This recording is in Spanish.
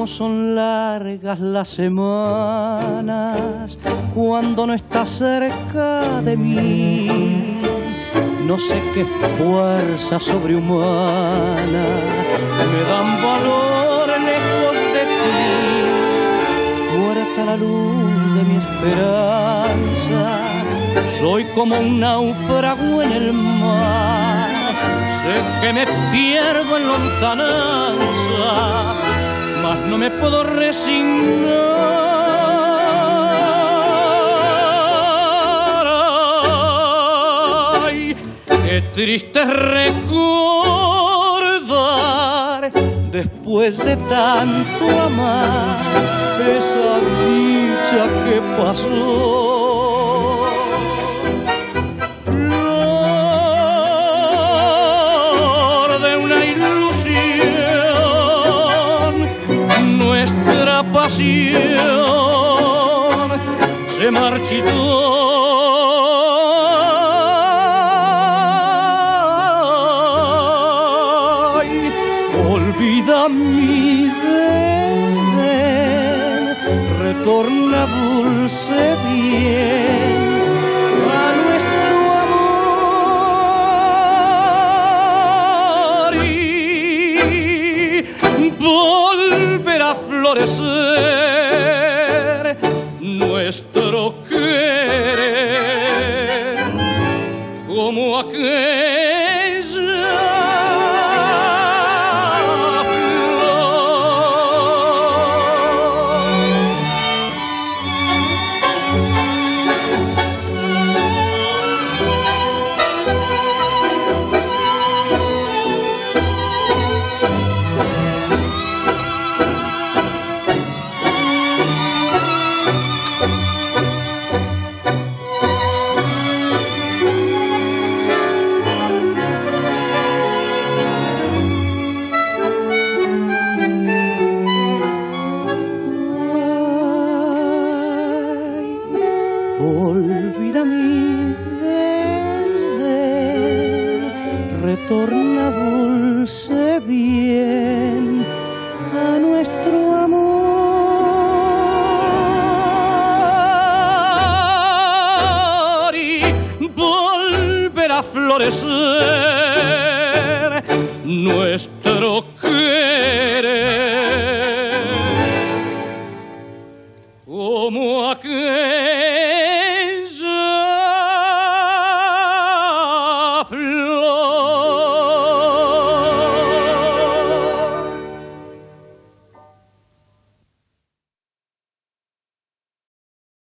cómo son largas las semanas cuando no estás cerca de mí. No sé qué fuerza sobrehumana me dan valor lejos de ti. Muerta la luz de mi esperanza, soy como un náufrago en el mar. Sé que me pierdo en lontananza, mas no me puedo resignar. Ay, qué triste recordar, después de tanto amar, esa dicha que pasó. Pasión se marchitó. Ay, olvida mi desdén, retorna dulce bien a nuestro amor y volverá a florecer nuestro querer como aquella olvida mi desdén, retorna dulce bien a nuestro amor y volverá a florecer nuestro querer como aquel